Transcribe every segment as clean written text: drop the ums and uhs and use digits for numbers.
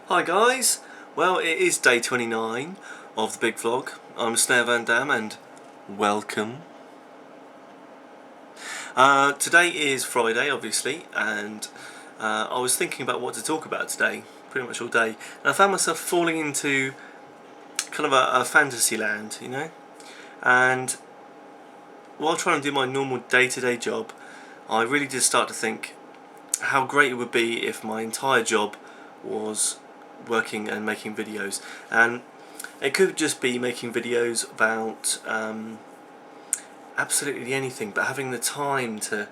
Hi guys, well it is day 29 of the big vlog. I'm snarevandamm and welcome. Today is Friday obviously, and I was thinking about what to talk about today pretty much all day, and I found myself falling into kind of a fantasy land, you know, and while trying to do my normal day-to-day job, I really did start to think how great it would be if my entire job was working and making videos. And it could just be making videos about absolutely anything, but having the time to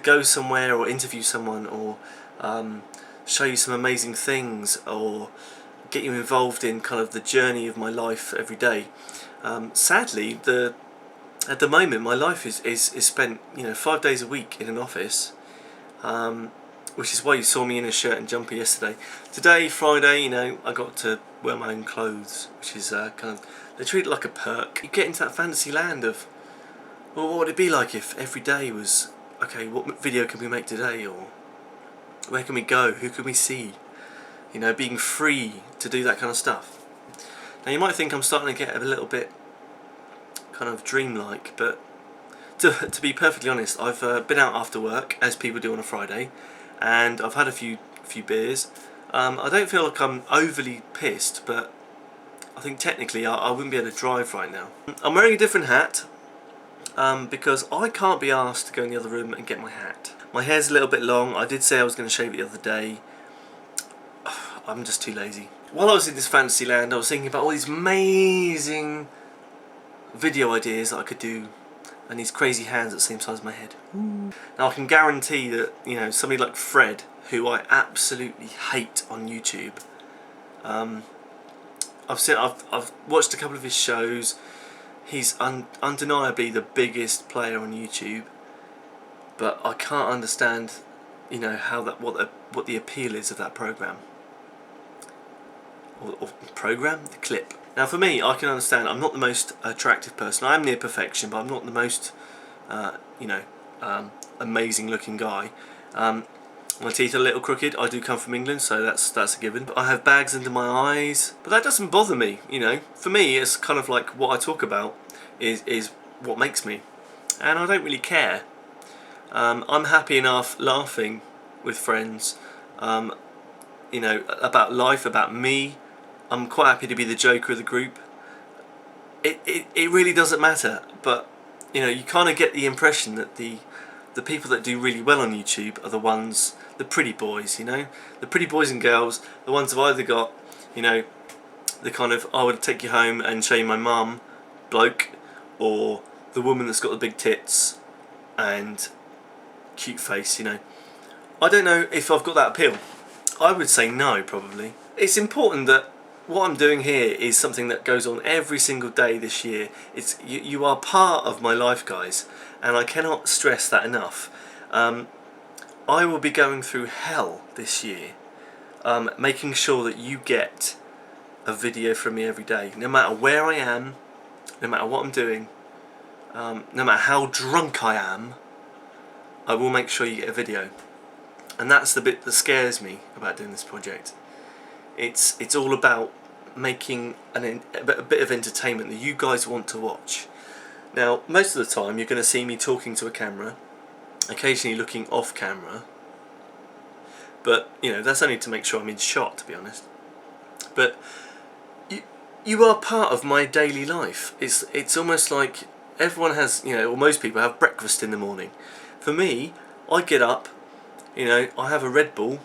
go somewhere or interview someone, or show you some amazing things, or get you involved in kind of the journey of my life every day. Sadly, at the moment my life is spent, you know, 5 days a week in an office, which is why you saw me in a shirt and jumper yesterday. Today, Friday, you know, I got to wear my own clothes, which is kind of, they treat it like a perk. You get into that fantasy land of, well, what would it be like if every day was, okay, what video can we make today, or where can we go, who can we see, you know, being free to do that kind of stuff. Now you might think I'm starting to get a little bit kind of dreamlike, but to be perfectly honest, I've been out after work, as people do on a Friday, and I've had a few beers. I don't feel like I'm overly pissed, but I think technically I wouldn't be able to drive right now. I'm wearing a different hat because I can't be asked to go in the other room and get my hat. My hair's a little bit long. I did say I was going to shave it the other day. I'm just too lazy. While I was in this fantasy land, I was thinking about all these amazing video ideas that I could do, and these crazy hands at the same size as my head. Ooh. Now I can guarantee that, you know, somebody like Fred, who I absolutely hate on YouTube, I've watched a couple of his shows. He's undeniably the biggest player on YouTube, but I can't understand, you know, how that what the appeal is of that program. Or program? The clip. Now for me, I can understand, I'm not the most attractive person. I am near perfection, but I'm not the most, you know, amazing looking guy. My teeth are a little crooked. I do come from England, so that's a given. I have bags under my eyes, but that doesn't bother me, you know. For me, it's kind of like what I talk about is what makes me, and I don't really care. I'm happy enough laughing with friends, you know, about life, about me. I'm quite happy to be the joker of the group. It really doesn't matter, but you know, you kind of get the impression that the people that do really well on YouTube are the ones, the pretty boys, you know, the pretty boys and girls, the ones who've either got, you know, the kind of I would take you home and show you my mum bloke, or the woman that's got the big tits and cute face, you know. I don't know if I've got that appeal. I would say no, probably. It's important that what I'm doing here is something that goes on every single day this year. It's you are part of my life, guys, and I cannot stress that enough. I will be going through hell this year, making sure that you get a video from me every day, no matter where I am, no matter what I'm doing, no matter how drunk I am. I will make sure you get a video, and that's the bit that scares me about doing this project. It's all about making a bit of entertainment that you guys want to watch. Now, most of the time you're going to see me talking to a camera, occasionally looking off camera, but you know, that's only to make sure I'm in shot, to be honest. But you are part of my daily life. It's almost like everyone has, you know, or most people have breakfast in the morning. For me, I get up, you know, I have a Red Bull,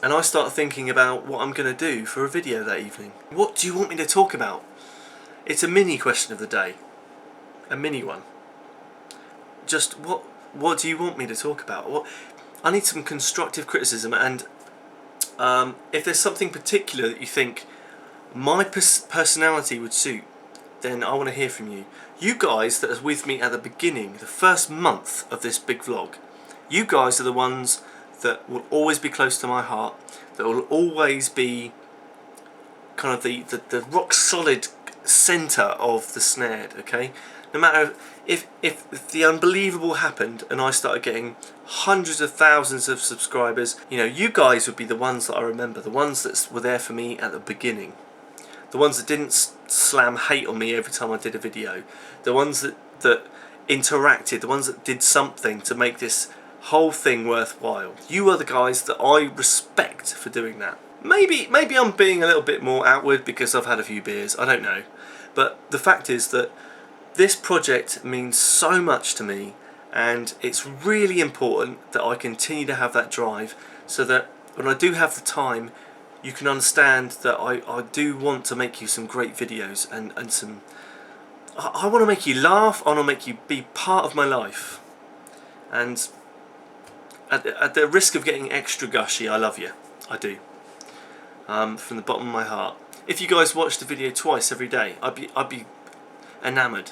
and I start thinking about what I'm going to do for a video that evening. What do you want me to talk about? It's a mini question of the day. A mini one. Just what do you want me to talk about? I need some constructive criticism, and if there's something particular that you think my personality would suit, then I want to hear from you. You guys that are with me at the beginning, the first month of this big vlog, you guys are the ones that will always be close to my heart, that will always be kind of the rock solid centre of the Snared, okay? No matter if the unbelievable happened and I started getting hundreds of thousands of subscribers, you know, you guys would be the ones that I remember, the ones that were there for me at the beginning, the ones that didn't slam hate on me every time I did a video, the ones that interacted, the ones that did something to make this whole thing worthwhile. You are the guys that I respect for doing that. Maybe I'm being a little bit more outward because I've had a few beers, I don't know. But the fact is that this project means so much to me, and it's really important that I continue to have that drive, so that when I do have the time, you can understand that I do want to make you some great videos, and some... I want to make you laugh, I want to make you be part of my life. And at the risk of getting extra gushy, I love you. I do. From the bottom of my heart. If you guys watched the video twice every day, I'd be enamoured.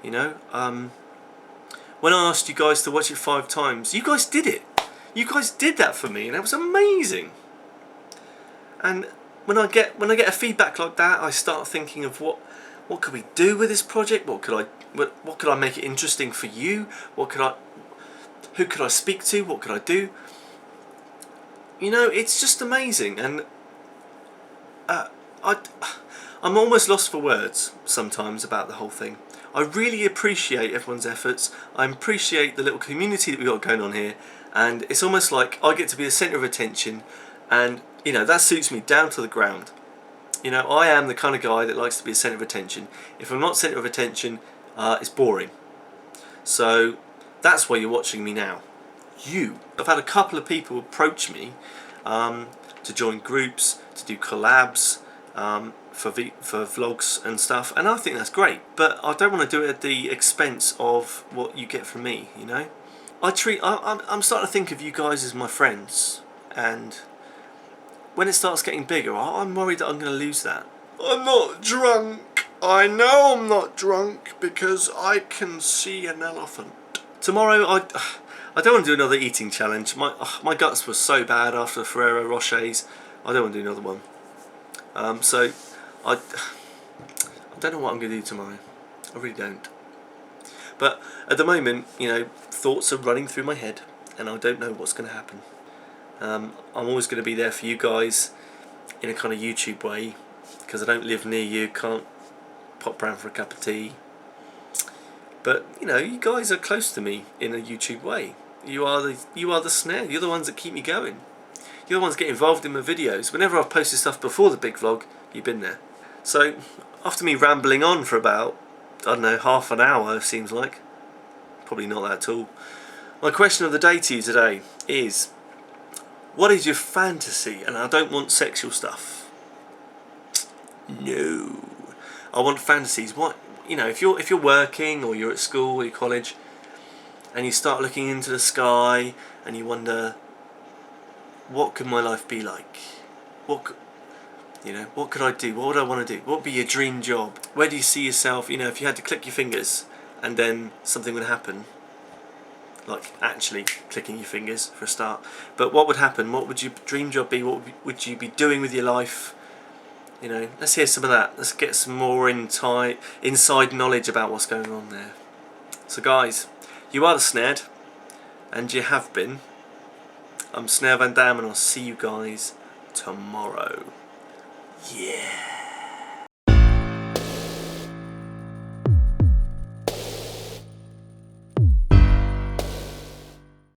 You know, when I asked you guys to watch it 5 times, you guys did it. You guys did that for me, and that was amazing. And when I get a feedback like that, I start thinking of what could we do with this project? What could I make it interesting for you? Who could I speak to? What could I do? You know, it's just amazing, and I'm almost lost for words sometimes about the whole thing. I really appreciate everyone's efforts. I appreciate the little community that we've got going on here, and it's almost like I get to be the centre of attention, and you know, that suits me down to the ground. You know, I am the kind of guy that likes to be a centre of attention. If I'm not centre of attention, it's boring. So that's why you're watching me now. I've had a couple of people approach me to join groups, to do collabs, for vlogs and stuff, and I think that's great, but I don't want to do it at the expense of what you get from me, you know. I'm starting to think of you guys as my friends, and when it starts getting bigger, I'm worried that I'm going to lose that. I'm not drunk. I know I'm not drunk because I can see an elephant. Tomorrow I don't want to do another eating challenge. My guts were so bad after the Ferrero Rochers. I don't want to do another one. So I don't know what I'm going to do tomorrow. I really don't. But at the moment, you know, thoughts are running through my head, and I don't know what's going to happen. I'm always going to be there for you guys in a kind of YouTube way, because I don't live near you, can't pop round for a cup of tea. But you know, you guys are close to me in a YouTube way. You are the snare. You're the ones that keep me going. You're the ones that get involved in my videos. Whenever I've posted stuff before the big vlog, you've been there. So after me rambling on for about, I don't know, half an hour, it seems like, probably not that at all, my question of the day to you today is, what is your fantasy? And I don't want sexual stuff. No, I want fantasies. What, you know, if you're working or you're at school or your college, and you start looking into the sky and you wonder, what could my life be like? What could I do? What would I want to do? What would be your dream job? Where do you see yourself? You know, if you had to click your fingers and then something would happen, like actually clicking your fingers for a start. But what would happen? What would your dream job be? What would you be doing with your life? You know, let's hear some of that. Let's get some more inside knowledge about what's going on there. So guys, you are the Snared, and you have been. I'm Snarevandamm, and I'll see you guys tomorrow. Yeah.